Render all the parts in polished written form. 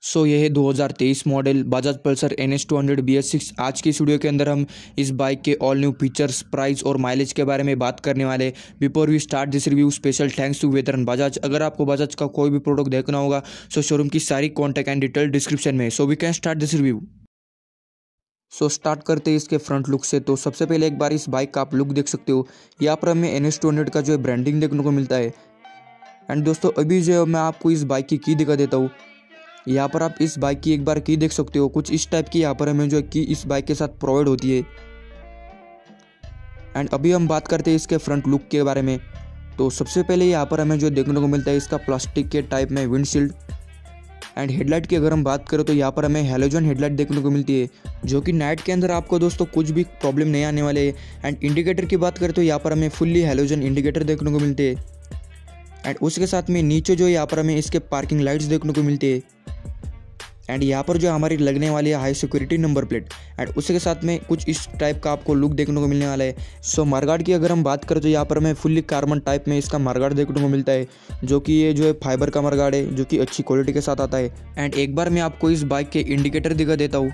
यह है 2023 model Bajaj Pulsar NS200 BS6। आज की इस वीडियो के अंदर हम इस बाइक के ऑल न्यू फीचर्स, प्राइस और माइलेज के बारे में बात करने वाले। Before we start this review, special thanks to veteran Bajaj. अगर आपको बजाज का कोई भी प्रोडक्ट देखना होगा शोरूम की सारी कॉन्टैक्ट एंड डिटेल डिस्क्रिप्शन में। We can start this review. Start करते हैं इसके फ्रंट लुक से। तो सबसे पहले एक बार इस बाइक का आप लुक देख सकते हो। यहाँ पर हमें NS200 का जो है ब्रांडिंग देखने को मिलता है। एंड दोस्तों अभी जो मैं आपको इस बाइक की दिखा देता हूँ। यहाँ पर आप इस बाइक की एक बार की देख सकते हो। कुछ इस टाइप की यहाँ पर हमें जो की इस बाइक के साथ प्रोवाइड होती है। एंड अभी हम बात करते हैं इसके फ्रंट लुक के बारे में। तो सबसे पहले यहाँ पर हमें जो देखने को मिलता है इसका प्लास्टिक के टाइप में विंडशील्ड। एंड हेडलाइट की अगर हम बात करें तो यहाँ पर हमें हैलोजन हेडलाइट देखने को मिलती है, जो कि नाइट के अंदर आपको दोस्तों कुछ भी प्रॉब्लम नहीं आने वाले है। एंड इंडिकेटर की बात करें तो यहाँ पर हमें फुल्ली हैलोजन इंडिकेटर देखने को मिलते हैं। एंड उसके साथ में नीचे जो यहाँ पर हमें इसके पार्किंग लाइट्स देखने को मिलती है। एंड यहाँ पर जो हमारी लगने वाली है high security number plate. And उसके साथ में कुछ इस टाइप का आपको लुक देखने को मिलने वाला है। मडगार्ड की अगर हम बात करें तो यहाँ पर हमें फुल्ली कार्बन टाइप में इसका मडगार्ड देखने को मिलता है, जो कि ये जो है फाइबर का मडगार्ड है, जो कि अच्छी क्वालिटी के साथ आता है। एंड एक बार मैं आपको इस बाइक के इंडिकेटर दिखा देता हूँ।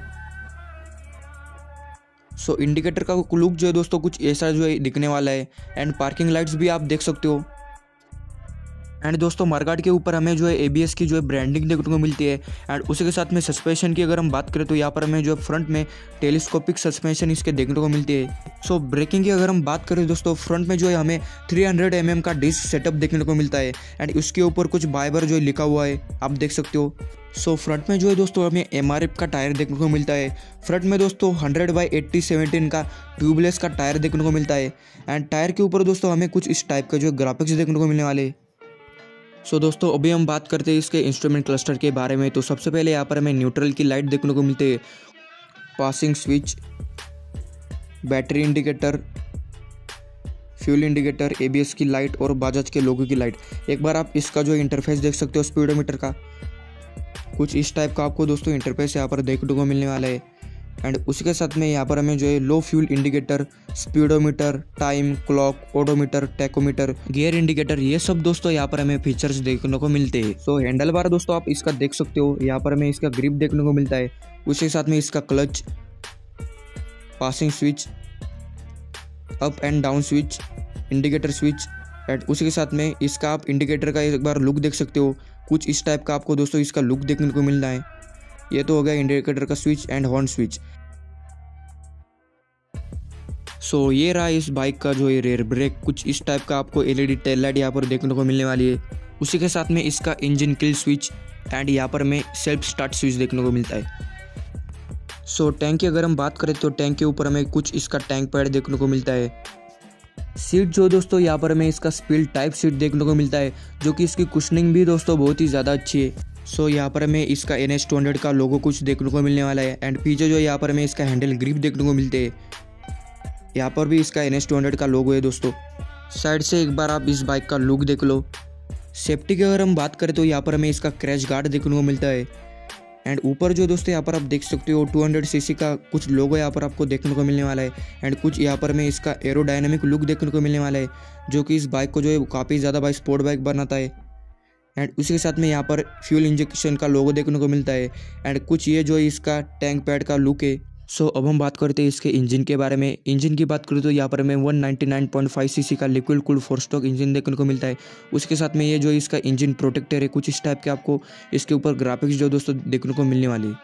इंडिकेटर का लुक जो है दोस्तों कुछ ऐसा जो है दिखने वाला है। एंड पार्किंग लाइट्स भी आप देख सकते हो। एंड दोस्तों मडगार्ड के ऊपर हमें जो है ABS की जो है ब्रांडिंग देखने को मिलती है। एंड उसी के साथ में सस्पेंशन की अगर हम बात करें तो यहाँ पर हमें जो फ्रंट में टेलीस्कोपिक सस्पेंशन इसके देखने को मिलती है। ब्रेकिंग की अगर हम बात करें दोस्तों, फ्रंट में जो है हमें 300 mm का डिस्क सेटअप देखने को मिलता है। एंड उसके ऊपर कुछ बाइबर जो लिखा हुआ है आप देख सकते हो। फ्रंट में जो है दोस्तों हमें MRF का टायर देखने को मिलता है। फ्रंट में दोस्तों 100/80/17 का ट्यूबलेस का टायर देखने को मिलता है। एंड टायर के ऊपर दोस्तों हमें कुछ इस टाइप का जो ग्राफिक्स देखने को मिलने वाले। दोस्तों अभी हम बात करते हैं इसके इंस्ट्रूमेंट क्लस्टर के बारे में। तो सबसे पहले यहाँ पर हमें न्यूट्रल की लाइट देखने को मिलती है, passing switch, battery indicator, fuel indicator, ABS की लाइट और बजाज के लोगो की लाइट। एक बार आप इसका जो इंटरफेस देख सकते हो स्पीडोमीटर का। कुछ इस टाइप का आपको दोस्तों इंटरफेस यहाँ पर देखने को मिलने वाला है। एंड उसके साथ में यहाँ पर हमें जो है लो fuel indicator, speedometer, time clock, odometer, tachometer, gear indicator, ये सब दोस्तों यहाँ पर हमें फीचर्स देखने को मिलते हैं। हैंडल बार दोस्तों आप इसका देख सकते हो। यहाँ पर हमें इसका ग्रिप देखने को मिलता है। उसके साथ में इसका clutch, passing switch, up and down switch, indicator switch. And उसके साथ में इसका आप इंडिकेटर का एक बार लुक देख सकते हो। कुछ इस टाइप का आपको दोस्तों इसका लुक देखने को मिलना है। ये तो हो गया इंडिकेटर का स्विच एंड हॉर्न स्विच। ये रहा इस बाइक का जो है रेयर ब्रेक। कुछ इस टाइप का आपको LED टेल लाइट यहाँ पर देखने को मिलने वाली है। उसी के साथ में इसका इंजन किल स्विच एंड यहाँ पर हमें सेल्फ स्टार्ट स्विच देखने को मिलता है। टैंक की अगर हम बात करें तो टैंक के ऊपर हमें कुछ इसका टैंक पैड देखने को मिलता है। सीट जो दोस्तों यहाँ पर हमें इसका स्पिल टाइप सीट देखने को मिलता है, जो कि इसकी कुशनिंग भी दोस्तों बहुत ही ज़्यादा अच्छी है। यहाँ पर हमें इसका NS200 का लोगो कुछ देखने को मिलने वाला है। एंड पीछे जो यहाँ पर हमें इसका हैंडल ग्रिप देखने को मिलते हैं। यहाँ पर भी इसका NS200 का लोगो है दोस्तों। साइड से एक बार आप इस बाइक का लुक देख लो। सेफ्टी की अगर हम बात करें तो यहाँ पर हमें इसका क्रैश गार्ड देखने को मिलता है। एंड ऊपर जो दोस्तों यहाँ पर आप देख सकते हो 200 cc का कुछ लोगो यहाँ पर आपको देखने को मिलने वाला है। एंड कुछ यहाँ पर हमें इसका एरोडायनामिक लुक देखने को मिलने वाला है, जो कि इस बाइक को जो है काफ़ी ज़्यादा बाइक स्पोर्ट बाइक बनाता है। एंड उसी के साथ में यहाँ पर फ्यूल इंजेक्शन का लोगो देखने को मिलता है। एंड कुछ ये जो इसका टैंक पैड का लुक है। अब हम बात करते हैं इसके इंजन के बारे में। इंजन की बात करें तो यहाँ पर हमें 199.5 cc का लिक्विड कूल्ड 4-स्ट्रोक इंजन देखने को मिलता है। उसके साथ में ये जो इसका इंजन प्रोटेक्टर है, कुछ इस टाइप के आपको इसके ऊपर ग्राफिक्स जो दोस्तों देखने को मिलने वाली है।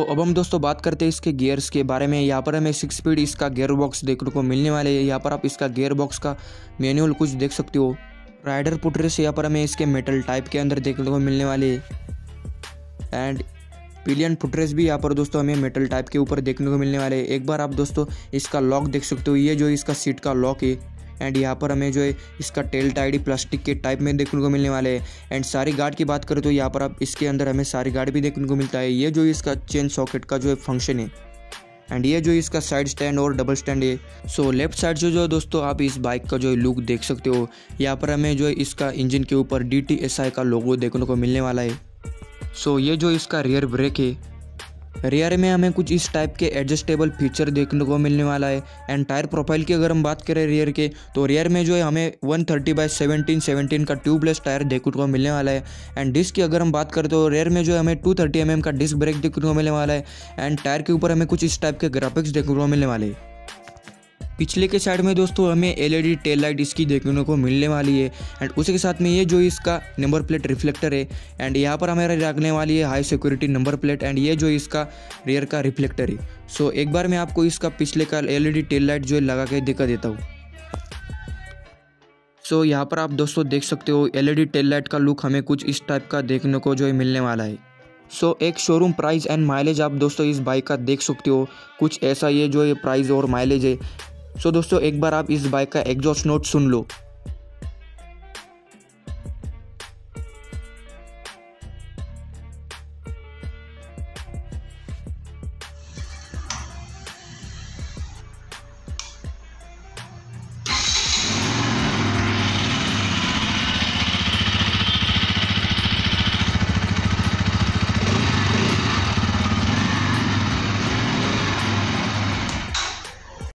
अब हम दोस्तों बात करते हैं इसके गियर्स के बारे में। यहाँ पर हमें 6 स्पीड इसका गियर बॉक्स देखने को मिलने वाले है। यहाँ पर आप इसका गियर बॉक्स का मैनुअल कुछ देख सकते हो। राइडर फुटरेस्ट यहाँ पर हमें इसके मेटल टाइप के अंदर देखने को मिलने वाले है। एंड पिलियन फुटरेस्ट भी यहाँ पर दोस्तों हमें मेटल टाइप के ऊपर देखने को मिलने वाले हैं। एक बार आप दोस्तों इसका लॉक देख सकते हो। ये जो इसका सीट का लॉक है। एंड यहाँ पर हमें जो है इसका टेल टाइडी प्लास्टिक के टाइप में देखने को मिलने वाले हैं। एंड सारी गार्ड की बात करें तो यहाँ पर आप इसके अंदर हमें सारी गार्ड भी देखने को मिलता है। ये जो इसका चेन सॉकेट का जो है फंक्शन है। एंड ये जो इसका साइड स्टैंड और डबल स्टैंड है। लेफ्ट साइड से जो दोस्तों आप इस बाइक का जो है लुक देख सकते हो। यहाँ पर हमें जो है इसका इंजन के ऊपर DTSI का लोगो देखने को मिलने वाला है। ये जो इसका रियर ब्रेक है, रियर में हमें कुछ इस टाइप के एडजस्टेबल फीचर देखने को मिलने वाला है। एंड टायर प्रोफाइल की अगर हम बात करें रियर के, तो रियर में जो है हमें 130/17 का ट्यूबलेस टायर देखने को मिलने वाला है। एंड डिस्क की अगर हम बात करें तो रियर में जो है हमें 230 mm का डिस्क ब्रेक देखने को मिलने वाला है। एंड टायर के ऊपर हमें कुछ इस टाइप के ग्राफिक्स देखने को मिलने वाले हैं। पिछले के साइड में दोस्तों हमें एलईडी टेल लाइट इसकी देखने को मिलने वाली है। एंड उसी के साथ में ये जो इसका नंबर प्लेट रिफ्लेक्टर है। एंड यहाँ पर हमें लगने वाली है high security number plate. And ये जो इसका रियर का रिफ्लेक्टर है। सो एक बार मैं आपको इसका पिछले का एलईडी टेल लाइट जो है लगा के दिखा देता हूँ। सो यहाँ पर आप दोस्तों देख सकते हो एलईडी टेल लाइट का लुक हमें कुछ इस टाइप का देखने को जो है मिलने वाला है। सो एक शोरूम प्राइस एंड माइलेज आप दोस्तों इस बाइक का देख सकते हो, कुछ ऐसा ये जो ये प्राइस और माइलेज है। सो दोस्तों एक बार आप इस बाइक का एग्जॉस्ट नोट सुन लो।